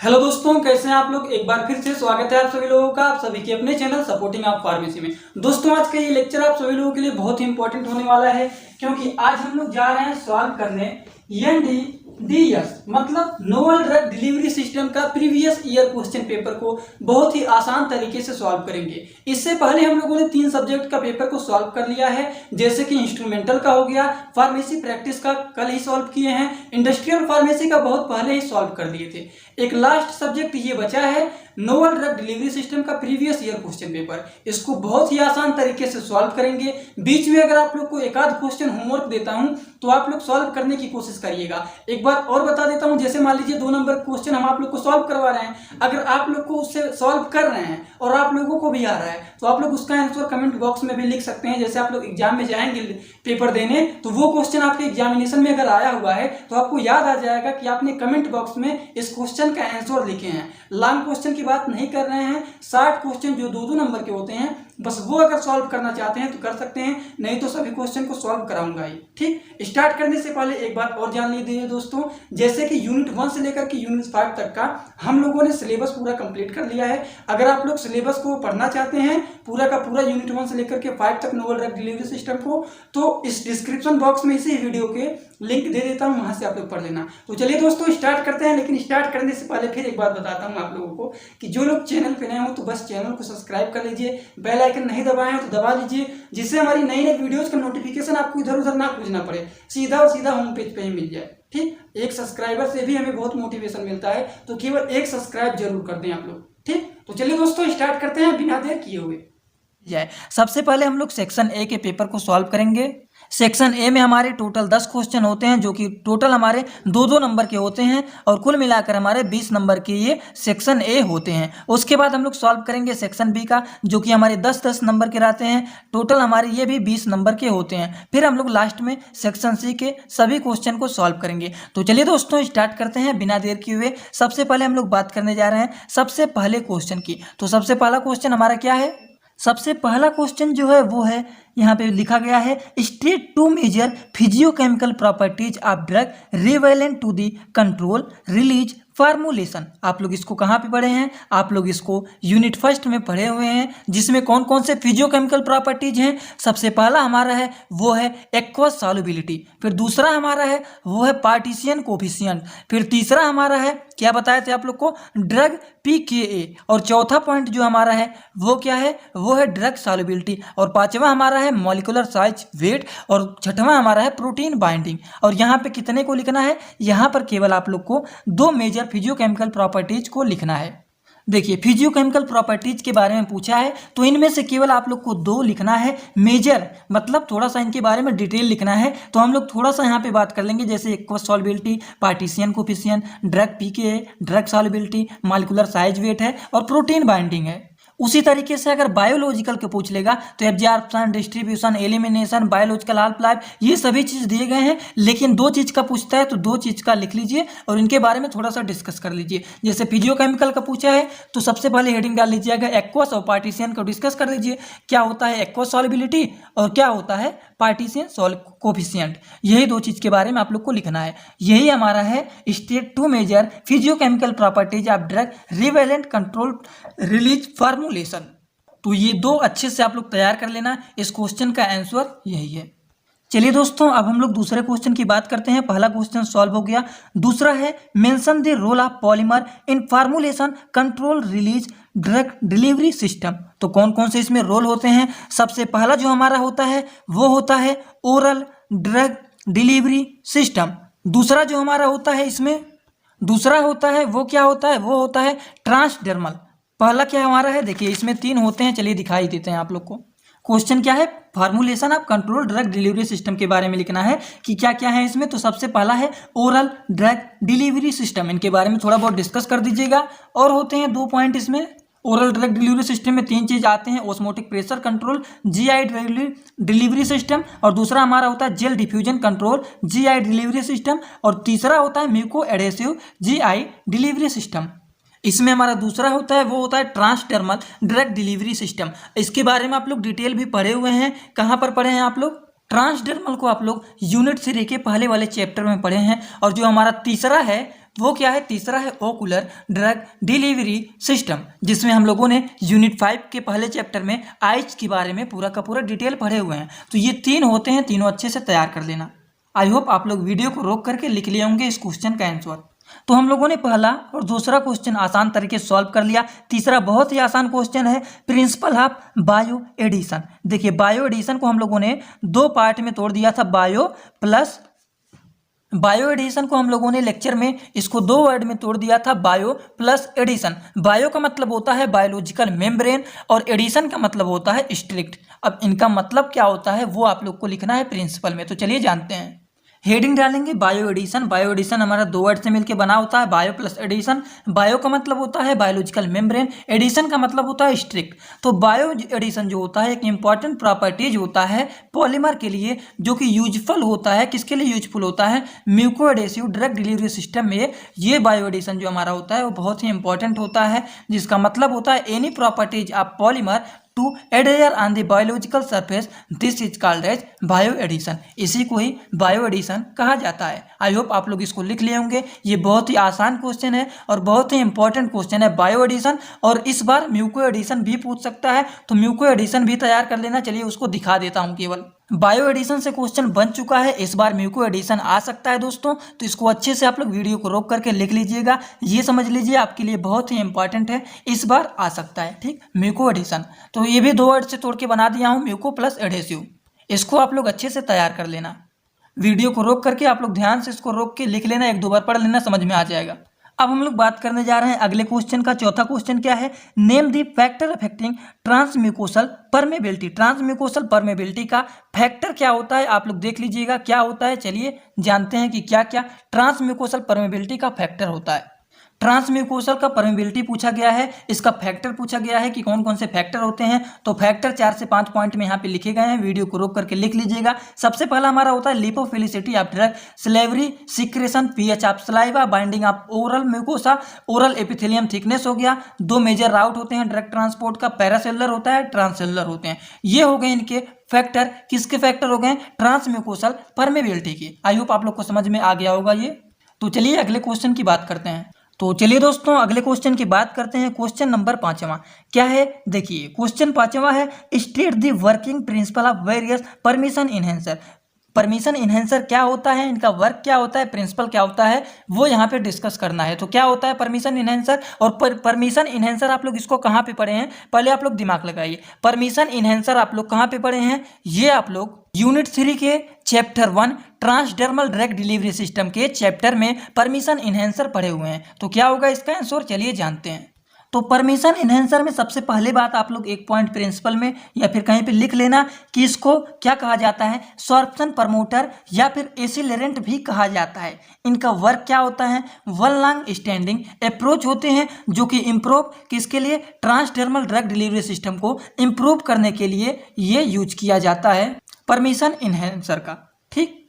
Hello दोस्तों, कैसे हैं आप लोग। एक बार फिर से स्वागत है आप सभी लोगों का आप सभी के अपने चैनल सपोर्टिंग आप फार्मेसी में। दोस्तों, आज का ये लेक्चर आप सभी लोगों के लिए बहुत ही इंपॉर्टेंट होने वाला है, क्योंकि आज हम लोग जा रहे हैं सॉल्व करने NDDS मतलब नोवल ड्रग डिलीवरी सिस्टम का प्रीवियस ईयर क्वेश्चन पेपर को बहुत ही आसान तरीके से सॉल्व करेंगे। इससे पहले हम लोगों ने 3 सब्जेक्ट का पेपर को सॉल्व कर लिया है, जैसे कि इंस्ट्रूमेंटल का हो गया, फार्मेसी प्रैक्टिस का कल ही सॉल्व किए हैं, इंडस्ट्रियल फार्मेसी का बहुत पहले ही सॉल्व कर दिए थे। एक लास्ट सब्जेक्ट ये बचा है नोवल ड्रग डिलीवरी सिस्टम का प्रीवियस ईयर क्वेश्चन पेपर। इसको बहुत ही आसान तरीके से सॉल्व करेंगे। बीच में अगर आप लोग को एक आध क्वेश्चन होमवर्क देता हूं तो आप लोग सॉल्व करने की कोशिश करिएगा। एक बात और बता देता हूं, जैसे मान लीजिए 2 नंबर क्वेश्चन हम आप लोग को सॉल्व करवा रहे हैं, अगर आप लोग को उससे सॉल्व कर रहे हैं और आप लोगों को भी आ रहा है तो आप लोग उसका आंसर कमेंट बॉक्स में भी लिख सकते हैं। जैसे आप लोग एग्जाम में जाएंगे पेपर देने तो वो क्वेश्चन आपके एग्जामिनेशन में अगर आया हुआ है तो आपको याद आ जाएगा कि आपने कमेंट बॉक्स में इस क्वेश्चन का आंसर लिखे हैं। लॉन्ग क्वेश्चन की बात नहीं कर रहे हैं, 60 क्वेश्चन जो 2-2 नंबर के होते हैं, बस वो अगर सॉल्व करना चाहते हैं तो कर सकते हैं, नहीं तो सभी क्वेश्चन को सॉल्व कराऊंगा ही। ठीक, स्टार्ट करने से पहले एक बात और जान लीजिए दोस्तों, जैसे कि यूनिट 1 से लेकर के यूनिट 5 तक का हम लोगों ने सिलेबस पूरा कंप्लीट कर लिया है। अगर आप लोग सिलेबस को पढ़ना चाहते हैं पूरा का पूरा यूनिट 1 से लेकर के 5 तक नोवल ड्रग डिलीवरी सिस्टम को, तो इस डिस्क्रिप्शन बॉक्स में इसी वीडियो के लिंक दे देता हूं, वहां से आप लोग पढ़ लेना। तो चलिए दोस्तों स्टार्ट करते हैं। लेकिन स्टार्ट करने से पहले फिर एक बात बताता हूं आप लोगों को कि जो लोग चैनल पे नए हो तो बस चैनल को सब्सक्राइब कर लीजिए, बेल आइकन नहीं दबाए हो तो दबा लीजिए, जिससे हमारी नई नई वीडियोस का नोटिफिकेशन आपको इधर उधर ना खोजना पड़े, सीधा और सीधा होम पेज पे ही मिल जाए। ठीक, एक सब्सक्राइबर से भी हमें बहुत मोटिवेशन मिलता है, तो केवल एक सब्सक्राइब जरूर कर दें आप लोग। ठीक, तो चलिए दोस्तों स्टार्ट करते हैं बिना देर किए हुए। सबसे पहले हम लोग सेक्शन ए के पेपर को सॉल्व करेंगे। सेक्शन ए में हमारे टोटल 10 क्वेश्चन होते हैं, जो कि टोटल हमारे 2-2 नंबर के होते हैं और कुल मिलाकर हमारे 20 नंबर के ये सेक्शन ए होते हैं। उसके बाद हम लोग सॉल्व करेंगे सेक्शन बी का, जो कि हमारे 10-10 नंबर के रहते हैं, टोटल हमारे ये भी 20 नंबर के होते हैं। फिर हम लोग लास्ट में सेक्शन सी के सभी क्वेश्चन को सॉल्व करेंगे। तो चलिए दोस्तों स्टार्ट करते हैं बिना देर किए हुए। सबसे पहले हम लोग बात करने जा रहे हैं सबसे पहले क्वेश्चन की। तो सबसे पहला क्वेश्चन हमारा क्या है? सबसे पहला क्वेश्चन जो है वो है, यहाँ पे लिखा गया है state to major physicochemical properties of drug relevant to the control release formulation. आप लोग इसको कहाँ पे पढ़े हैं? आप लोग इसको यूनिट 1 में पढ़े हुए हैं, जिसमें कौन कौन से फिजियोकेमिकल प्रॉपर्टीज हैं। सबसे पहला हमारा है वो है एक्वस सॉल्युबिलिटी, फिर दूसरा हमारा है वो है पार्टीशियन कोफिशिएंट, फिर तीसरा हमारा है क्या बताए थे आप लोग को, ड्रग pKa, और चौथा पॉइंट जो हमारा है वो क्या है, वो है ड्रग सॉल्युबिलिटी, और पांचवा हमारा है मॉलिक्यूलर साइज वेट, और छठवां हमारा है प्रोटीन बाइंडिंग। और यहाँ पे कितने को लिखना है? यहाँ पर केवल आप लोग को 2 मेजर फिजियोकेमिकल प्रॉपर्टीज को लिखना है। देखिए, फिजियोकेमिकल प्रॉपर्टीज के बारे में पूछा है तो इनमें से केवल आप लोग को 2 लिखना है। मेजर मतलब थोड़ा सा इनके बारे में डिटेल लिखना है, तो हम लोग थोड़ा सा यहाँ पे बात कर लेंगे, जैसे aqueous solubility, partition coefficient, drug pKa, drug solubility, molecular size weight है और प्रोटीन बाइंडिंग है। उसी तरीके से अगर बायोलॉजिकल के पूछ लेगा तो absorption, distribution, elimination, biological half life, ये सभी चीज़ दिए गए हैं। लेकिन 2 चीज़ का पूछता है तो 2 चीज़ का लिख लीजिए और इनके बारे में थोड़ा सा डिस्कस कर लीजिए। जैसे फिजियोकेमिकल का पूछा है तो सबसे पहले हेडिंग डाल लीजिएगा एक्वस और पार्टीशियन को डिस्कस कर लीजिए, क्या होता है एक्वस सॉल्युबिलिटी और क्या होता है पार्टीशियन कोफिशिएंट। यही 2 चीज़ के बारे में आप लोग को लिखना है। यही हमारा है state to major physicochemical properties of drug relevant control release formulation. तो ये 2 अच्छे से आप लोग तैयार कर लेना, इस क्वेश्चन का आंसर यही है। चलिए दोस्तों अब हम लोग दूसरे क्वेश्चन की बात करते हैं। पहला क्वेश्चन सॉल्व हो गया। दूसरा है mention the role of polymer in formulation control release drug delivery system. तो कौन कौन से इसमें रोल होते हैं? सबसे पहला जो हमारा होता है वो होता है ओरल ड्रग डिलीवरी सिस्टम। दूसरा जो हमारा होता है इसमें दूसरा होता है वो क्या होता है, वो होता है ट्रांसडर्मल। पहला क्या हमारा है, देखिए इसमें 3 होते हैं, चलिए दिखाई देते हैं आप लोग को। क्वेश्चन क्या है, formulation of control drug delivery system के बारे में लिखना है कि क्या क्या है इसमें। तो सबसे पहला है ओरल ड्रग डिलीवरी सिस्टम, इनके बारे में थोड़ा बहुत डिस्कस कर दीजिएगा। और होते हैं 2 पॉइंट इसमें। ओरल ड्रग डिलीवरी सिस्टम में 3 चीज आते हैं, osmotic pressure control GI delivery system, और दूसरा हमारा होता है gel diffusion control GI delivery system, और तीसरा होता है mucoadhesive GI delivery system. इसमें हमारा दूसरा होता है वो होता है ट्रांसडर्मल ड्रग डिलीवरी सिस्टम। इसके बारे में आप लोग डिटेल भी पढ़े हुए हैं। कहाँ पर पढ़े हैं आप लोग? ट्रांसडर्मल को आप लोग यूनिट 3 के पहले वाले चैप्टर में पढ़े हैं। और जो हमारा तीसरा है वो क्या है, तीसरा है ओकुलर ड्रग डिलीवरी सिस्टम, जिसमें हम लोगों ने यूनिट 5 के पहले चैप्टर में आइज के बारे में पूरा का पूरा डिटेल पढ़े हुए हैं। तो ये 3 होते हैं, तीनों अच्छे से तैयार कर लेना। आई होप आप लोग वीडियो को रोक करके लिख लिए होंगे इस क्वेश्चन का आंसर। तो हम लोगों ने पहला और दूसरा क्वेश्चन आसान तरीके से सॉल्व कर लिया। तीसरा बहुत ही आसान क्वेश्चन है, प्रिंसिपल ऑफ बायो एडिशन। देखिए बायो एडिशन को हम लोगों ने 2 पार्ट में तोड़ दिया था, बायो एडिशन को हम लोगों ने लेक्चर में इसको 2 वर्ड में तोड़ दिया था, बायो प्लस एडिशन। बायो का मतलब होता है बायोलॉजिकल मेम्ब्रेन और एडिशन का मतलब होता है स्ट्रिक्ट। अब इनका मतलब क्या होता है वो आप लोग को लिखना है प्रिंसिपल में। तो चलिए जानते हैं। हेडिंग डालेंगे बायो एडिशन। बायो एडिशन हमारा 2 वर्ड से मिलकर बना होता है, बायो प्लस एडिशन। बायो का मतलब होता है बायोलॉजिकल मेम्ब्रेन, एडिशन का मतलब होता है स्ट्रिक्ट। तो बायो एडिशन जो होता है एक इंपॉर्टेंट प्रॉपर्टीज होता है पॉलीमर के लिए, जो कि यूजफुल होता है। किसके लिए यूजफुल होता है? म्यूकोएडेसिव ड्रग डिलीवरी सिस्टम में ये बायो एडिशन जो हमारा होता है वो बहुत ही इंपॉर्टेंट होता है, जिसका मतलब होता है any properties of polymer to adhere on the biological surface, this is called as bioaddition। इसी को ही बायो एडिशन कहा जाता है। आई होप आप लोग इसको लिख लिए होंगे। ये बहुत ही आसान क्वेश्चन है और बहुत ही इंपॉर्टेंट क्वेश्चन है बायो एडिशन, और इस बार म्यूको एडिशन भी पूछ सकता है, तो म्यूको एडिशन भी तैयार कर लेना। चलिए उसको दिखा देता हूँ। केवल बायो एडिशन से क्वेश्चन बन चुका है, इस बार म्यूको एडिशन आ सकता है दोस्तों। तो इसको अच्छे से आप लोग वीडियो को रोक करके लिख लीजिएगा, ये समझ लीजिए आपके लिए बहुत ही इंपॉर्टेंट है, इस बार आ सकता है। ठीक, म्यूको एडिशन तो ये भी 2 वर्ड से तोड़ के बना दिया हूँ, म्यूको प्लस एडेसिव। इसको आप लोग अच्छे से तैयार कर लेना। वीडियो को रोक करके आप लोग ध्यान से इसको रोक के लिख लेना, 1-2 बार पढ़ लेना, समझ में आ जाएगा। अब हम लोग बात करने जा रहे हैं अगले क्वेश्चन का। चौथा क्वेश्चन क्या है? Name the factor affecting transmucosal permeability. Transmucosal permeability का फैक्टर क्या होता है आप लोग देख लीजिएगा क्या होता है। चलिए जानते हैं कि क्या क्या ट्रांसम्यूकोसल परमेबिलिटी का फैक्टर होता है। ट्रांसम्यूकोसल का परमेबिलिटी पूछा गया है, इसका फैक्टर पूछा गया है कि कौन कौन से फैक्टर होते हैं। तो फैक्टर 4 से 5 पॉइंट में यहाँ पे लिखे गए हैं, वीडियो को रोक करके लिख लीजिएगा। सबसे पहला हमारा होता है lipophilicity of drug, slavery secretion, pH of saliva, binding of oral mucosa, oral epithelium thickness हो गया। 2 मेजर राउट होते हैं ड्रग ट्रांसपोर्ट का, पैरासेलुलर होता है, ट्रांससेलुलर होते हैं। ये हो गए इनके फैक्टर। किसके फैक्टर हो गए? ट्रांसम्यूकोसल परमेबिलिटी के। आई होप आप लोग को समझ में आ गया होगा ये। तो चलिए अगले क्वेश्चन की बात करते हैं। तो चलिए दोस्तों अगले क्वेश्चन की बात करते हैं। क्वेश्चन नंबर 5वां क्या है? देखिए क्वेश्चन 5वां है, state the working principle of various permission enhancer. Permission enhancer क्या होता है, इनका वर्क क्या होता है, प्रिंसिपल क्या होता है, वो यहाँ पे डिस्कस करना है। तो क्या होता है परमिशन इनहेंसर, और परमिशन इनहेंसर आप लोग इसको कहाँ पे पढ़े हैं, पहले आप लोग दिमाग लगाइए। परमिशन इनहेंसर आप लोग कहाँ पे पढ़े हैं? ये आप लोग यूनिट 3 के chapter 1 transdermal drug delivery system के चैप्टर में परमिशन इनहेंसर पढ़े हुए हैं। तो क्या होगा इसका आंसर, चलिए जानते हैं। तो परमिशन इनहेंसर में सबसे पहले बात आप लोग एक पॉइंट प्रिंसिपल में या फिर कहीं पे लिख लेना कि इसको क्या कहा जाता है, सॉर्प्शन प्रमोटर या फिर एसिलरेंट भी कहा जाता है। इनका वर्क क्या होता है? वन लॉन्ग स्टैंडिंग अप्रोच होते हैं, जो कि इम्प्रूव किसके लिए, ट्रांसडर्मल ड्रग डिलीवरी सिस्टम को इम्प्रूव करने के लिए ये यूज किया जाता है परमिशन इनहेंसर का। ठीक,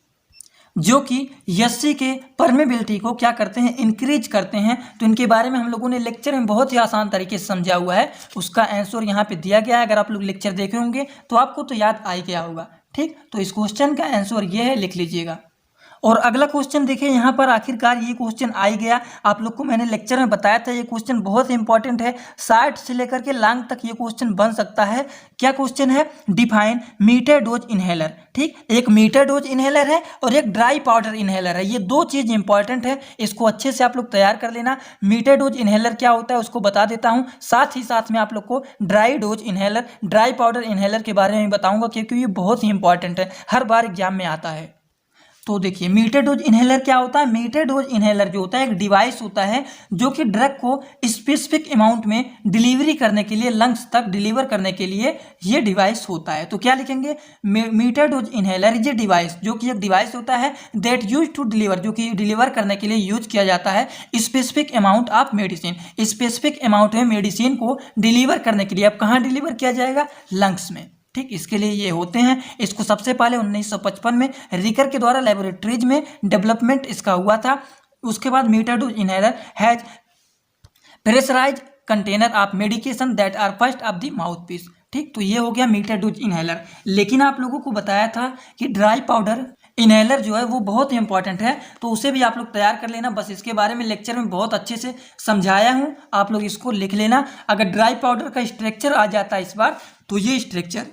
जो कि यस्सी के परमेबिलिटी को क्या करते हैं, इंक्रीज करते हैं। तो इनके बारे में हम लोगों ने लेक्चर में बहुत ही आसान तरीके से समझा हुआ है, उसका आंसर यहाँ पे दिया गया है। अगर आप लोग लेक्चर देखे होंगे तो आपको तो याद आ ही गया होगा। ठीक, तो इस क्वेश्चन का आंसर ये है, लिख लीजिएगा। और अगला क्वेश्चन देखिए, यहाँ पर आखिरकार ये क्वेश्चन आ ही गया। आप लोग को मैंने लेक्चर में बताया था ये क्वेश्चन बहुत इंपॉर्टेंट है, शार्ट से लेकर के लॉन्ग तक ये क्वेश्चन बन सकता है। क्या क्वेश्चन है? Define meter dose inhaler. ठीक, एक मीटर डोज इनहेलर है और एक ड्राई पाउडर इनहेलर है। ये 2 चीज़ इंपॉर्टेंट है, इसको अच्छे से आप लोग तैयार कर लेना। मीटर डोज इनहेलर क्या होता है उसको बता देता हूँ, साथ ही साथ में आप लोग को dry dose inhaler, dry powder inhaler के बारे में बताऊँगा, क्योंकि ये बहुत ही इंपॉर्टेंट है, हर बार एग्जाम में आता है। तो देखिए मीटर डोज इनहेलर क्या होता है? मीटर डोज इनहेलर जो होता है एक डिवाइस होता है जो कि ड्रग को स्पेसिफिक अमाउंट में डिलीवरी करने के लिए, लंग्स तक डिलीवर करने के लिए ये डिवाइस होता है। तो क्या लिखेंगे? Meter dose inhaler is a device, जो कि एक डिवाइस होता है दैट यूज टू डिलीवर, जो कि डिलीवर करने के लिए यूज किया जाता है specific amount of medicine. Specific amount में मेडिसिन को डिलीवर करने के लिए अब कहाँ डिलीवर किया जाएगा? लंग्स में। ठीक, इसके लिए ये होते हैं। इसको सबसे पहले 1955 में रिकर के द्वारा लेबोरेटरीज में डेवलपमेंट इसका हुआ था। उसके बाद meter dose inhaler has pressurize container of medication that are first of the mouthpiece. ठीक, तो ये हो गया मीटर डोज इनहेलर। लेकिन आप लोगों को बताया था कि ड्राई पाउडर इनहेलर जो है वो बहुत ही इंपॉर्टेंट है, तो उसे भी आप लोग तैयार कर लेना। बस इसके बारे में लेक्चर में बहुत अच्छे से समझाया हूँ, आप लोग इसको लिख लेना। अगर ड्राई पाउडर का स्ट्रक्चर आ जाता है इस बार, तो ये स्ट्रक्चर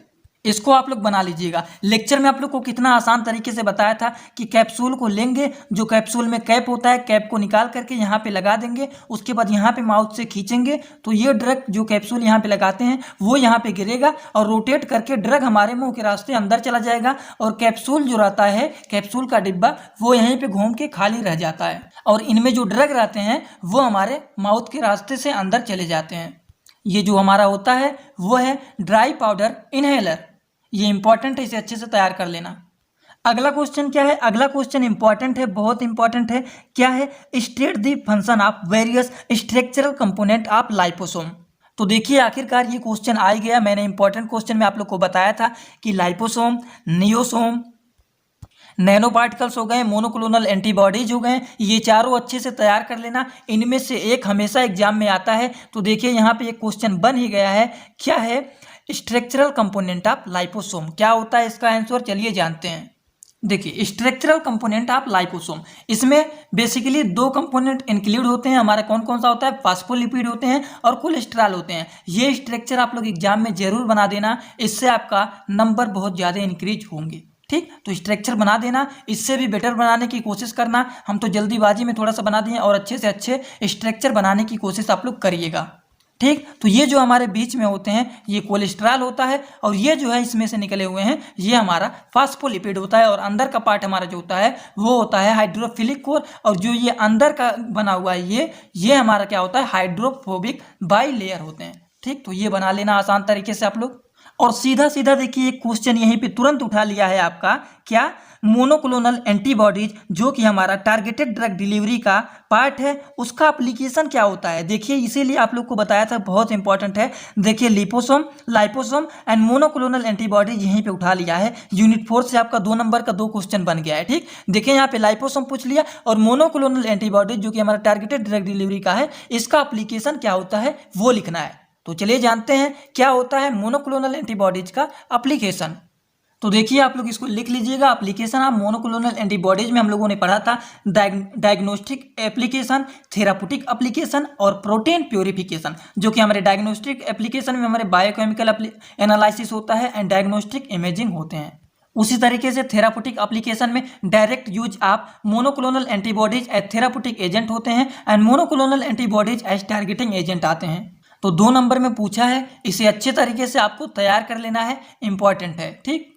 इसको आप लोग बना लीजिएगा। लेक्चर में आप लोग को कितना आसान तरीके से बताया था कि कैप्सूल को लेंगे, जो कैप्सूल में कैप होता है, कैप को निकाल करके यहाँ पे लगा देंगे, उसके बाद यहाँ पे माउथ से खींचेंगे तो ये ड्रग जो कैप्सूल यहाँ पे लगाते हैं वो यहाँ पे गिरेगा और रोटेट करके ड्रग हमारे मुंह के रास्ते अंदर चला जाएगा, और कैप्सूल जो रहता है, कैप्सूल का डिब्बा, वो यहीं पर घूम के खाली रह जाता है, और इनमें जो ड्रग रहते हैं वो हमारे माउथ के रास्ते से अंदर चले जाते हैं। ये जो हमारा होता है वो है ड्राई पाउडर इनहेलर। ये इंपॉर्टेंट है, इसे अच्छे से तैयार कर लेना। अगला क्वेश्चन क्या है? अगला क्वेश्चन इंपॉर्टेंट है, बहुत इंपॉर्टेंट है। क्या है? State the function of various structural component of liposome. तो देखिए आखिरकार ये क्वेश्चन आ गया। मैंने इंपॉर्टेंट क्वेश्चन में आप लोग को बताया था कि लाइपोसोम, नियोसोम, नैनो पार्टिकल्स हो गए, मोनोक्लोनल एंटीबॉडीज हो गए, ये चारों अच्छे से तैयार कर लेना। इनमें से एक हमेशा एग्जाम में आता है। तो देखिए यहाँ पे एक क्वेश्चन बन ही गया है। क्या है? Structural component of liposome. क्या होता है इसका आंसर? चलिए जानते हैं। देखिए स्ट्रक्चरल कंपोनेंट ऑफ लाइपोसोम, इसमें बेसिकली दो कंपोनेंट इंक्लूड होते हैं। हमारा कौन कौन सा होता है? फास्फोलिपिड होते हैं और कोलेस्ट्रॉल होते हैं। ये स्ट्रक्चर आप लोग एग्जाम में जरूर बना देना, इससे आपका नंबर बहुत ज़्यादा इंक्रीज होंगे। ठीक, तो स्ट्रक्चर बना देना, इससे भी बेटर बनाने की कोशिश करना। हम तो जल्दीबाजी में थोड़ा सा बना दिए, और अच्छे से अच्छे स्ट्रक्चर बनाने की कोशिश आप लोग करिएगा। ठीक, तो ये जो हमारे बीच में होते हैं ये कोलेस्ट्रॉल होता है, और ये जो है इसमें से निकले हुए हैं ये हमारा फास्फोलिपिड होता है, और अंदर का पार्ट हमारा जो होता है वो होता है हाइड्रोफिलिक कोर, और जो ये अंदर का बना हुआ है ये हमारा क्या होता है? हाइड्रोफोबिक बाइलेयर होते हैं। ठीक, तो ये बना लेना आसान तरीके से आप लोग। और सीधा सीधा देखिए एक क्वेश्चन यहीं पे तुरंत उठा लिया है आपका। क्या? मोनोक्लोनल एंटीबॉडीज, जो कि हमारा टारगेटेड ड्रग डिलीवरी का पार्ट है, उसका एप्लीकेशन क्या होता है? देखिए इसीलिए आप लोग को बताया था, बहुत इंपॉर्टेंट है। देखिए liposome, liposome and monoclonal antibodies यहीं पे उठा लिया है। यूनिट 4 से आपका 2 नंबर का 2 क्वेश्चन बन गया है। ठीक, देखिए यहाँ पे लाइपोसोम पूछ लिया, और मोनोक्लोनल एंटीबॉडीज जो कि हमारा टारगेटेड ड्रग डिलीवरी का है, इसका एप्लीकेशन क्या होता है वो लिखना है। तो चलिए जानते हैं क्या होता है मोनोक्लोनल एंटीबॉडीज का एप्लीकेशन। तो देखिए आप लोग इसको लिख लीजिएगा। एप्लीकेशन ऑफ मोनोक्लोनल एंटीबॉडीज में हम लोगों ने पढ़ा था डायग्नोस्टिक एप्लीकेशन, थेरापुटिक एप्लीकेशन और प्रोटीन प्योरिफिकेशन। जो कि हमारे डायग्नोस्टिक एप्लीकेशन में हमारे बायोकेमिकल एनालिसिस होता है एंड डायग्नोस्टिक इमेजिंग होते हैं। उसी तरीके से थेरापुटिक एप्लीकेशन में direct use of monoclonal antibodies as therapeutic agent होते हैं, and monoclonal antibodies as targeting agent आते हैं। तो 2 नंबर में पूछा है, इसे अच्छे तरीके से आपको तैयार कर लेना है, इंपॉर्टेंट है। ठीक,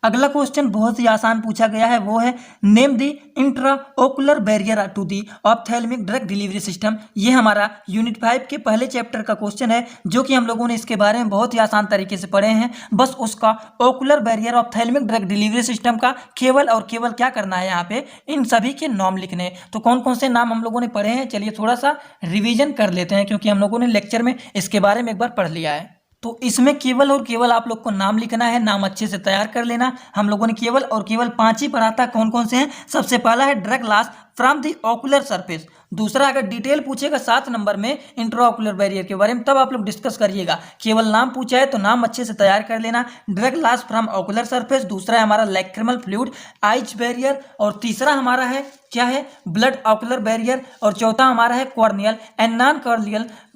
अगला क्वेश्चन बहुत ही आसान पूछा गया है, वो है name the intraocular barrier to the ophthalmic drug delivery system. ये हमारा यूनिट 5 के पहले चैप्टर का क्वेश्चन है, जो कि हम लोगों ने इसके बारे में बहुत ही आसान तरीके से पढ़े हैं। बस उसका ocular barrier ophthalmic drug delivery system का केवल और केवल क्या करना है, यहाँ पे इन सभी के नाम लिखने। तो कौन कौन से नाम हम लोगों ने पढ़े हैं, चलिए थोड़ा सा रिविजन कर लेते हैं, क्योंकि हम लोगों ने लेक्चर में इसके बारे में एक बार पढ़ लिया है। तो इसमें केवल और केवल आप लोग को नाम लिखना है, नाम अच्छे से तैयार कर लेना। हम लोगों ने केवल और केवल 5 ही पढ़ा था। कौन कौन से हैं? सबसे पहला है drug loss from the ocular surface. दूसरा, अगर डिटेल पूछेगा 7 नंबर में इंट्राओकुलर बैरियर के बारे में, तब आप लोग डिस्कस करिएगा। केवल नाम पूछा है तो नाम अच्छे से तैयार कर लेना। Drug loss from ocular surface. दूसरा है हमारा लैक्रिमल फ्लूइड आइज बैरियर, और तीसरा हमारा है क्या है? ब्लड ऑकुलर बैरियर, और चौथा हमारा है corneal and non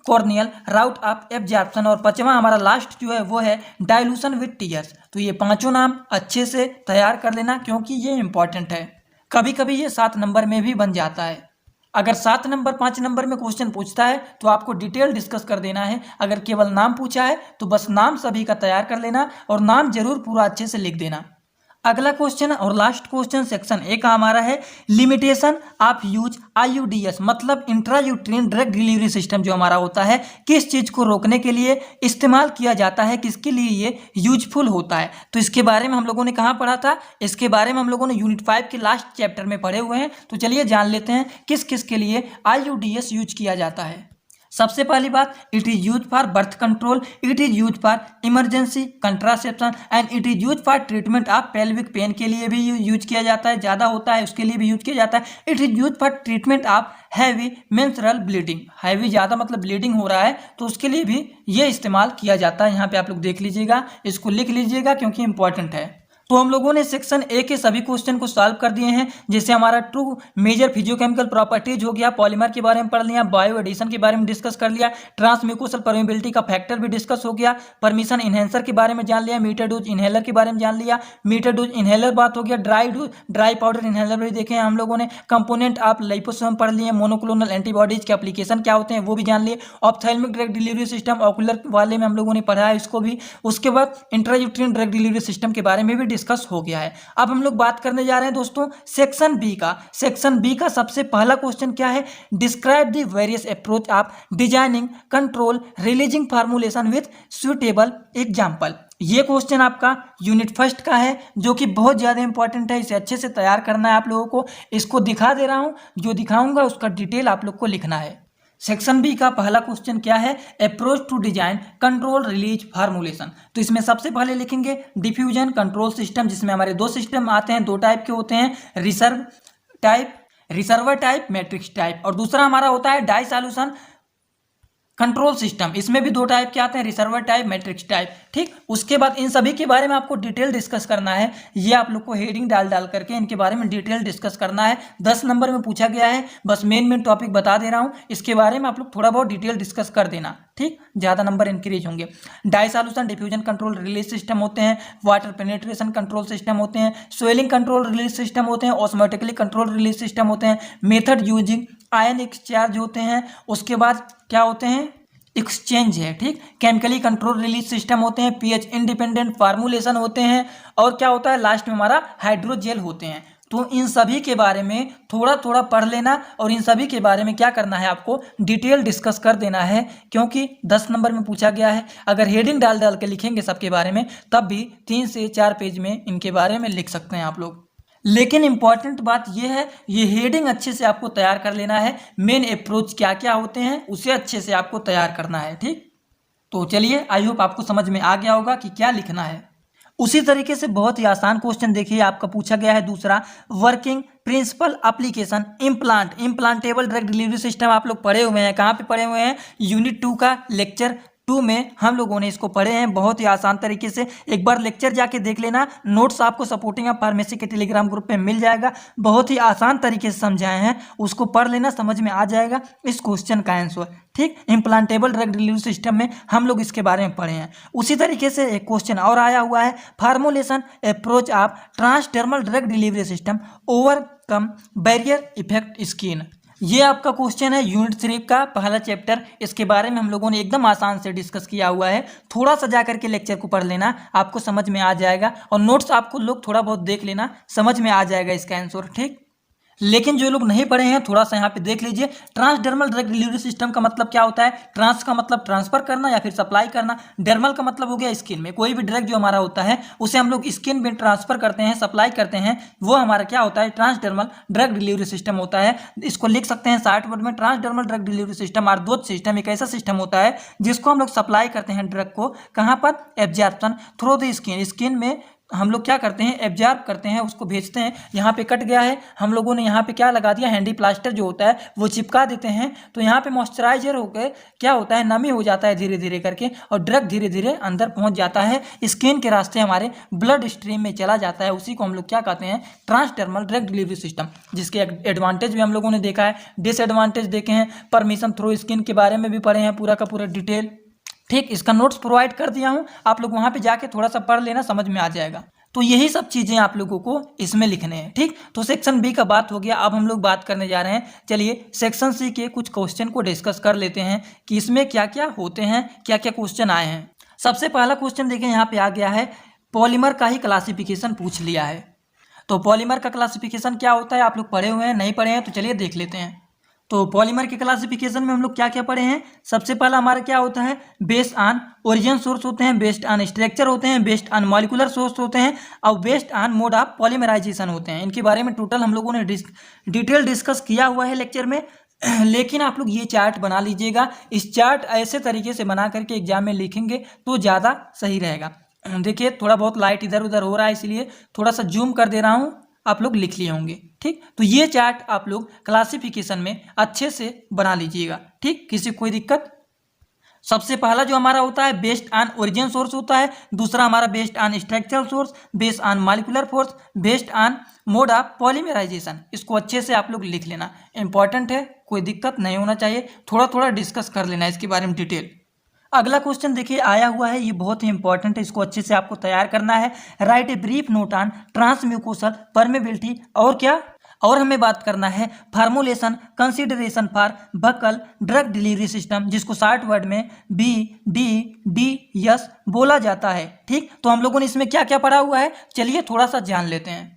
corneal route of absorption, और 5वां हमारा लास्ट जो है वो है डाइल्यूशन विद टीयर्स। तो ये 5 नाम अच्छे से तैयार कर लेना, क्योंकि ये इंपॉर्टेंट है। कभी कभी ये 7 नंबर में भी बन जाता है। अगर 7 नंबर 5 नंबर में क्वेश्चन पूछता है तो आपको डिटेल डिस्कस कर देना है। अगर केवल नाम पूछा है तो बस नाम सभी का तैयार कर लेना, और नाम जरूर पूरा अच्छे से लिख देना। अगला क्वेश्चन और लास्ट क्वेश्चन सेक्शन ए का हमारा है लिमिटेशन ऑफ यूज IUDs, मतलब इंट्रायूट्रीन ड्रग डिलीवरी सिस्टम जो हमारा होता है, किस चीज़ को रोकने के लिए इस्तेमाल किया जाता है, किसके लिए ये यूजफुल होता है। तो इसके बारे में हम लोगों ने कहाँ पढ़ा था? इसके बारे में हम लोगों ने यूनिट 5 के लास्ट चैप्टर में पढ़े हुए हैं। तो चलिए जान लेते हैं किस किस के लिए IUDs यूज किया जाता है। सबसे पहली बात, it is use for birth control, it is use for emergency contraception, and it is use for treatment of pelvic pain के लिए भी यूज किया जाता है, ज़्यादा होता है उसके लिए भी यूज किया जाता है। It is use for treatment of heavy menstrual bleeding, heavy ज़्यादा मतलब ब्लीडिंग हो रहा है तो उसके लिए भी ये इस्तेमाल किया जाता है। यहाँ पे आप लोग देख लीजिएगा, इसको लिख लीजिएगा क्योंकि इंपॉर्टेंट है। तो हम लोगों ने सेक्शन ए के सभी क्वेश्चन को सॉल्व कर दिए हैं, जैसे हमारा टू मेजर फिजियोकेमिकल प्रॉपर्टीज हो गया, पॉलीमर के बारे में पढ़ लिया, बायो एडिशन के बारे में डिस्कस कर लिया, ट्रांसम्यूकोसल परमेबिलिटी का फैक्टर भी डिस्कस हो गया, परमिशन इनहेंसर के बारे में जान लिया, मीटर डोज इनहेलर के बारे में जान लिया, मीटर डोज इनहेलर बात हो गया, ड्राई पाउडर इनहेलर भी देखे हैं हम लोगों ने, कंपोनेंट ऑफ लिपोसोम पढ़ लिए, मोनोक्लोनल एंटीबॉडीज के एप्लीकेशन क्या होते हैं वो भी जान लिए, ophthalmic drug delivery system ocular वाले में हम लोगों ने पढ़ा है इसको भी, उसके बाद इंट्रायूट्रिन ड्रग डिलीवरी सिस्टम के बारे में भी डिस्कस हो गया है। अब हम लोग बात करने जा रहे हैं दोस्तों सेक्शन बी का। सेक्शन बी का सबसे पहला क्वेश्चन क्या है, describe the various approach of designing control releasing formulation with suitable example. ये क्वेश्चन आपका यूनिट फर्स्ट का है, जो कि बहुत ज़्यादा इंपॉर्टेंट है, इसे अच्छे से तैयार करना है आप लोगों को। इसको दिखा दे रहा हूँ, जो दिखाऊंगा उसका डिटेल आप लोग को लिखना है। सेक्शन बी का पहला क्वेश्चन क्या है, approach to design control release formulation. तो इसमें सबसे पहले लिखेंगे डिफ्यूजन कंट्रोल सिस्टम, जिसमें हमारे दो सिस्टम आते हैं, दो टाइप के होते हैं, रिसर्वर टाइप मैट्रिक्स टाइप, और दूसरा हमारा होता है डाई सॉल्यूशन कंट्रोल सिस्टम। इसमें भी दो टाइप के आते हैं, रिसर्वर टाइप मैट्रिक्स टाइप। ठीक, उसके बाद इन सभी के बारे में आपको डिटेल डिस्कस करना है। ये आप लोग को हेडिंग डाल करके इनके बारे में डिटेल डिस्कस करना है। 10 नंबर में पूछा गया है, बस मेन टॉपिक बता दे रहा हूँ, इसके बारे में आप लोग थोड़ा बहुत डिटेल डिस्कस कर देना। ठीक, ज़्यादा नंबर इंक्रीज होंगे। Dissolution diffusion control release system होते हैं, वाटर पेनिट्रेशन कंट्रोल सिस्टम होते हैं, स्वेलिंग कंट्रोल रिलीज सिस्टम होते हैं, ऑस्मोटिकली कंट्रोल रिलीज सिस्टम होते हैं, मेथड यूजिंग आयन एक्सचार्ज होते हैं, उसके बाद क्या होते हैं, एक्सचेंज है। ठीक, केमिकली कंट्रोल रिलीज सिस्टम होते हैं, पीएच इंडिपेंडेंट फार्मूलेशन होते हैं, और क्या होता है लास्ट में हमारा हाइड्रोजेल होते हैं। तो इन सभी के बारे में थोड़ा थोड़ा पढ़ लेना, और इन सभी के बारे में क्या करना है आपको डिटेल डिस्कस कर देना है, क्योंकि 10 नंबर में पूछा गया है। अगर हेडिंग डाल के लिखेंगे सबके बारे में, तब भी 3 से 4 पेज में इनके बारे में लिख सकते हैं आप लोग। लेकिन इंपॉर्टेंट बात यह है, ये हेडिंग अच्छे से आपको तैयार कर लेना है, मेन अप्रोच क्या क्या होते हैं उसे अच्छे से आपको तैयार करना है। ठीक, तो चलिए, आई होप आपको समझ में आ गया होगा कि क्या लिखना है। उसी तरीके से बहुत ही आसान क्वेश्चन देखिए, आपका पूछा गया है दूसरा, working principle application implantable drug delivery system. आप लोग पढ़े हुए हैं, कहाँ पे पढ़े हुए हैं, यूनिट 2 का लेक्चर 2 में हम लोगों ने इसको पढ़े हैं बहुत ही आसान तरीके से। एक बार लेक्चर जाके देख लेना, नोट्स आपको सपोर्टिंग ऑफ फार्मेसी के टेलीग्राम ग्रुप पे मिल जाएगा। बहुत ही आसान तरीके से समझाए हैं, उसको पढ़ लेना, समझ में आ जाएगा इस क्वेश्चन का आंसर। ठीक, इम्प्लांटेबल ड्रग डिलीवरी सिस्टम में हम लोग इसके बारे में पढ़े हैं। उसी तरीके से एक क्वेश्चन और आया हुआ है, formulation approach of transdermal drug delivery system overcome barrier effect skin. ये आपका क्वेश्चन है यूनिट 3 का पहला चैप्टर। इसके बारे में हम लोगों ने एकदम आसान से डिस्कस किया हुआ है। थोड़ा सा जाकर के लेक्चर को पढ़ लेना, आपको समझ में आ जाएगा, और नोट्स आपको लोग थोड़ा बहुत देख लेना, समझ में आ जाएगा इसका आंसर। ठीक, लेकिन जो लोग नहीं पढ़े हैं थोड़ा सा यहाँ पे देख लीजिए। ट्रांसडर्मल ड्रग डिलीवरी सिस्टम का मतलब क्या होता है, ट्रांस का मतलब ट्रांसफर करना या फिर सप्लाई करना, डर्मल का मतलब हो गया स्किन में। कोई भी ड्रग जो हमारा होता है उसे हम लोग स्किन में ट्रांसफर करते हैं, सप्लाई करते हैं, वो हमारा क्या होता है, ट्रांसडर्मल ड्रग डिलीवरी सिस्टम होता है। इसको लिख सकते हैं 60 वर्ड में, ट्रांसडर्मल ड्रग डिलीवरी सिस्टम और डोज सिस्टम एक ऐसा सिस्टम होता है जिसको हम लोग सप्लाई करते हैं ड्रग को, कहाँ पर, absorption through the skin. Skin में हम लोग क्या करते हैं, एब्जॉर्ब करते हैं, उसको भेजते हैं। यहाँ पे कट गया है, हम लोगों ने यहाँ पे क्या लगा दिया, हैंडी प्लास्टर जो होता है वो चिपका देते हैं, तो यहाँ पे मॉइस्चराइजर होकर क्या होता है, नमी हो जाता है धीरे धीरे करके, और ड्रग धीरे धीरे अंदर पहुँच जाता है, स्किन के रास्ते हमारे ब्लड स्ट्रीम में चला जाता है। उसी को हम लोग क्या कहते हैं, ट्रांसडर्मल ड्रग डिलीवरी सिस्टम, जिसके एडवांटेज भी हम लोगों ने देखा है, डिसएडवांटेज देखे हैं, परमिशन थ्रू स्किन के बारे में भी पढ़े हैं पूरा का पूरा डिटेल। ठीक, इसका नोट्स प्रोवाइड कर दिया हूँ, आप लोग वहाँ पे जाके थोड़ा सा पढ़ लेना, समझ में आ जाएगा। तो यही सब चीज़ें आप लोगों को इसमें लिखने हैं। ठीक, तो सेक्शन बी का बात हो गया। अब हम लोग बात करने जा रहे हैं, चलिए सेक्शन सी के कुछ क्वेश्चन को डिस्कस कर लेते हैं कि इसमें क्या क्या होते हैं, क्या क्या क्वेश्चन आए हैं। सबसे पहला क्वेश्चन देखिए यहाँ पे आ गया है, पॉलीमर का ही क्लासिफिकेशन पूछ लिया है। तो पॉलीमर का क्लासिफिकेशन क्या होता है, आप लोग पढ़े हुए हैं, नहीं पढ़े हैं तो चलिए देख लेते हैं। तो पॉलीमर के क्लासिफिकेशन में हम लोग क्या क्या पढ़े हैं, सबसे पहला हमारा क्या होता है, बेस्ड ऑन ओरिजिन सोर्स होते हैं, बेस्ड ऑन स्ट्रक्चर होते हैं, बेस्ड ऑन मॉलिक्यूलर सोर्स होते हैं, और based on mode of polymerization होते हैं। इनके बारे में टोटल हम लोगों ने डिटेल डिस्कस किया हुआ है लेक्चर में। लेकिन आप लोग ये चार्ट बना लीजिएगा, इस चार्ट ऐसे तरीके से बना करके एग्जाम में लिखेंगे तो ज़्यादा सही रहेगा। देखिए थोड़ा बहुत लाइट इधर उधर हो रहा है, इसलिए थोड़ा सा जूम कर दे रहा हूँ, आप लोग लिख लिए होंगे। ठीक, तो ये चार्ट आप लोग क्लासिफिकेशन में अच्छे से बना लीजिएगा। ठीक, किसी कोई दिक्कत। सबसे पहला जो हमारा होता है बेस्ड ऑन ओरिजिन सोर्स होता है, दूसरा हमारा based on structural source, based on molecular force, based on mode of polymerization. इसको अच्छे से आप लोग लिख लेना, इंपॉर्टेंट है, कोई दिक्कत नहीं होना चाहिए, थोड़ा थोड़ा डिस्कस कर लेना इसके बारे में डिटेल। अगला क्वेश्चन देखिए आया हुआ है, ये बहुत ही इंपॉर्टेंट है, इसको अच्छे से आपको तैयार करना है। Write a brief note on transmucosal permeability, और क्या, और हमें बात करना है formulation consideration for buccal drug delivery system, जिसको शॉर्ट वर्ड में BDDS बोला जाता है। ठीक, तो हम लोगों ने इसमें क्या क्या पढ़ा हुआ है, चलिए थोड़ा सा जान लेते हैं।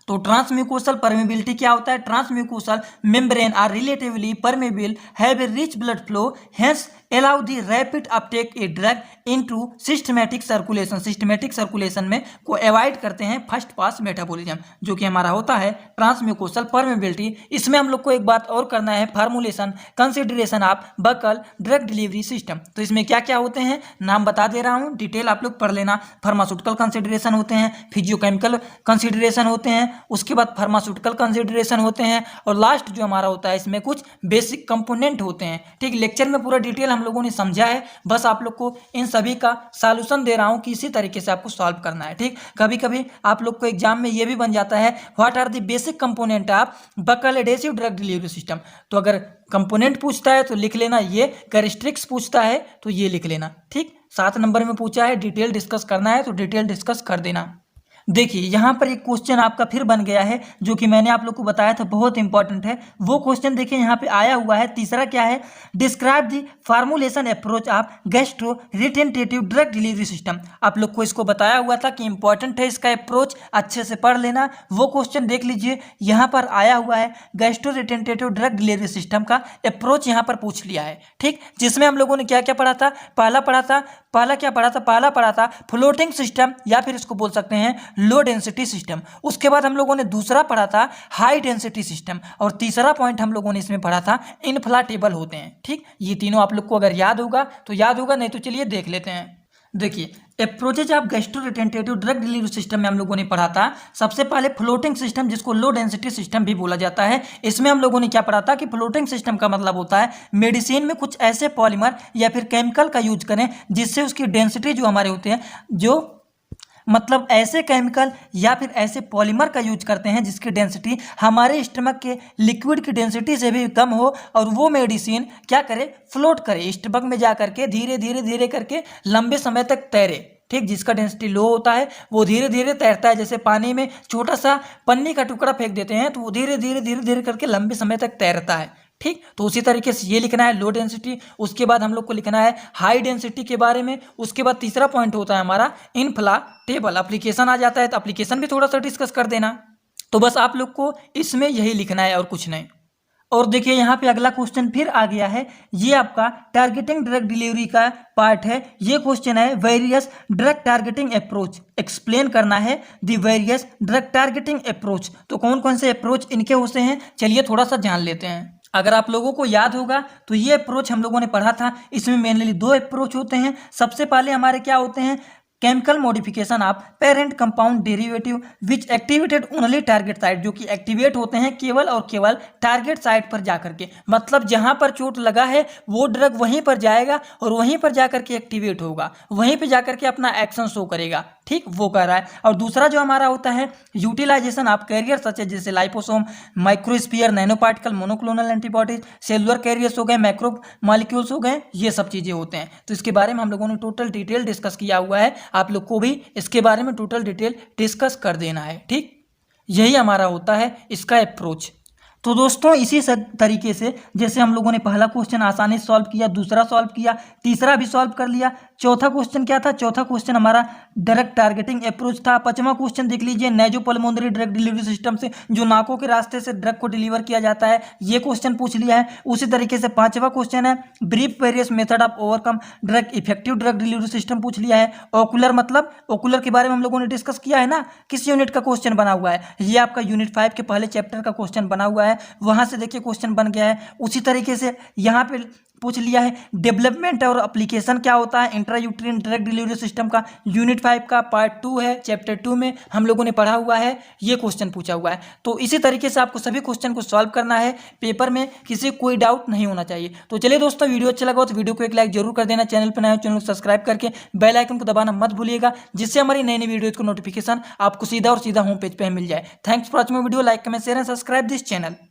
तो ट्रांसम्यूकोसल परमेबिलिटी क्या होता है, transmucosal membrane are relatively permeable, have a rich blood flow, hence allow the rapid uptake a drug into systematic circulation। Systematic circulation में को अवॉइड करते हैं फर्स्ट पास मेटाबॉलिज्म, जो कि हमारा होता है ट्रांसम्यूकोसल परमेबिलिटी। इसमें हम लोग को एक बात और करना है, formulation consideration of buccal drug delivery system. तो इसमें क्या क्या होते हैं, नाम बता दे रहा हूँ, डिटेल आप लोग पढ़ लेना। फार्मास्यूटिकल कंसिडरेशन होते हैं, फिजियोकेमिकल कंसिडरेशन होते हैं, उसके बाद फार्मास्यूटिकल कंसिडरेशन होते हैं, और लास्ट जो हमारा होता है इसमें कुछ बेसिक कंपोनेंट होते हैं। ठीक, लेक्चर में पूरा डिटेल हम लोगों ने समझा है, बस आप लोग को इन सभी का सॉल्यूशन दे रहा हूं कि इसी तरीके से आपको सॉल्व करना है। ठीक, कभी कभी आप लोग को एग्जाम में ये भी बन जाता है, what are the basic component of buccal adhesive drug delivery system. तो अगर कंपोनेंट पूछता है तो लिख लेना ये, कैरेक्टरिस्टिक्स पूछता है तो ये लिख लेना। ठीक, 7 नंबर में पूछा है, डिटेल डिस्कस करना है तो डिटेल डिस्कस कर देना। देखिए यहाँ पर एक क्वेश्चन आपका फिर बन गया है, जो कि मैंने आप लोग को बताया था बहुत इंपॉर्टेंट है। वो क्वेश्चन देखिए यहाँ पे आया हुआ है, तीसरा क्या है, describe the formulation approach of gastro retentive drug delivery system. आप लोग को इसको बताया हुआ था कि इंपॉर्टेंट है, इसका अप्रोच अच्छे से पढ़ लेना। वो क्वेश्चन देख लीजिए, यहाँ पर आया हुआ है gastro retentive drug delivery system का अप्रोच यहाँ पर पूछ लिया है। ठीक, जिसमें हम लोगों ने क्या क्या पढ़ा था, पहला पढ़ा था फ्लोटिंग सिस्टम, या फिर इसको बोल सकते हैं लो डेंसिटी सिस्टम। उसके बाद हम लोगों ने दूसरा पढ़ा था हाई डेंसिटी सिस्टम, और तीसरा पॉइंट हम लोगों ने इसमें पढ़ा था इनफ्लाटेबल होते हैं। ठीक, ये तीनों आप लोग को अगर याद होगा तो याद होगा, नहीं तो चलिए देख लेते हैं। देखिए approaches of gastro retentive drug delivery system में हम लोगों ने पढ़ा था सबसे पहले फ्लोटिंग सिस्टम, जिसको लो डेंसिटी सिस्टम भी बोला जाता है। इसमें हम लोगों ने क्या पढ़ा था कि फ्लोटिंग सिस्टम का मतलब होता है मेडिसिन में कुछ ऐसे पॉलीमर या फिर केमिकल का यूज करें जिससे उसकी डेंसिटी जो हमारे होते हैं, जो मतलब ऐसे केमिकल या फिर ऐसे पॉलीमर का यूज करते हैं जिसकी डेंसिटी हमारे स्टमक के लिक्विड की डेंसिटी से भी कम हो, और वो मेडिसिन क्या करे, फ्लोट करे, स्टमक में जा करके धीरे धीरे धीरे करके लंबे समय तक तैरे। ठीक, जिसका डेंसिटी लो होता है वो धीरे धीरे तैरता है, जैसे पानी में छोटा सा पन्नी का टुकड़ा फेंक देते हैं तो वो धीरे धीरे धीरे धीरे करके लंबे समय तक तैरता है। ठीक, तो उसी तरीके से ये लिखना है लो डेंसिटी। उसके बाद हम लोग को लिखना है हाई डेंसिटी के बारे में। उसके बाद तीसरा पॉइंट होता है हमारा इनफ्लाटेबल। एप्लीकेशन आ जाता है तो एप्लीकेशन भी थोड़ा सा डिस्कस कर देना। तो बस आप लोग को इसमें यही लिखना है और कुछ नहीं। और देखिए यहाँ पे अगला क्वेश्चन फिर आ गया है, ये आपका टारगेटिंग ड्रग डिलीवरी का पार्ट है। ये क्वेश्चन है various drug targeting approach, explain करना है the various drug targeting approach. तो कौन कौन से अप्रोच इनके होते हैं, चलिए थोड़ा सा जान लेते हैं। अगर आप लोगों को याद होगा तो ये अप्रोच हम लोगों ने पढ़ा था, इसमें मेनली 2 अप्रोच होते हैं। सबसे पहले हमारे क्या होते हैं, chemical modification of parent compound derivative which activated only target site, जो कि एक्टिवेट होते हैं केवल और केवल टारगेट साइट पर जाकर के, मतलब जहां पर चोट लगा है वो ड्रग वहीं पर जाएगा और वहीं पर जाकर के एक्टिवेट होगा, वहीं पर जाकर के अपना एक्शन शो करेगा। ठीक, वो कर रहा है। और दूसरा जो हमारा होता है यूटिलाइजेशन ऑफ कैरियर सच जैसे liposome, microsphere, nano particle, monoclonal antibodies, cellular carriers हो गए, मैक्रो मॉलिक्यूल्स हो गए, ये सब चीजें होते हैं। तो इसके बारे में हम लोगों ने टोटल डिटेल डिस्कस किया हुआ है, आप लोग को भी इसके बारे में टोटल डिटेल डिस्कस कर देना है। ठीक, यही हमारा होता है इसका अप्रोच। तो दोस्तों इसी तरीके से जैसे हम लोगों ने पहला क्वेश्चन आसानी से सॉल्व किया, दूसरा सॉल्व किया, तीसरा भी सॉल्व कर लिया, चौथा क्वेश्चन क्या था, चौथा क्वेश्चन हमारा ड्रग टारगेटिंग अप्रोच था। 5वां क्वेश्चन देख लीजिए, नेजोपल्मोनरी ड्रग डिलीवरी सिस्टम से जो नाकों के रास्ते से ड्रग को डिलीवर किया जाता है, ये क्वेश्चन पूछ लिया है। उसी तरीके से 5वां क्वेश्चन है brief various method of overcome drug effective drug delivery system पूछ लिया है। ओकुलर मतलब ओकुलर के बारे में हम लोगों ने डिस्कस किया है ना, किस यूनिट का क्वेश्चन बना हुआ है, ये आपका यूनिट 5 के पहले चैप्टर का क्वेश्चन बना हुआ है, वहां से देखिए क्वेश्चन बन गया है। उसी तरीके से यहाँ पे पूछ लिया है। डेवलपमेंट और एप्लीकेशन क्या होता है, इंट्रायूट्रिन ड्रग डिलीवरी सिस्टम का यूनिट 5 का पार्ट 2 है, चैप्टर 2 में हम लोगों ने पढ़ा हुआ है, ये क्वेश्चन पूछा हुआ है। तो इसी तरीके से आपको सभी क्वेश्चन को सॉल्व करना है, पेपर में किसी कोई डाउट नहीं होना चाहिए। तो चलिए दोस्तों, वीडियो अच्छा लगा तो वीडियो को एक लाइक जरूर कर देना, चैनल पर नए हो चैनल को सब्सक्राइब करके बेल आइकन को दबाना मत भूलिएगा, जिससे हमारी नई नई वीडियोज को नोटिफिकेशन आपको सीधा और सीधा होम पेज पे मिल जाए। Thanks for watching video, like comment share and subscribe this channel.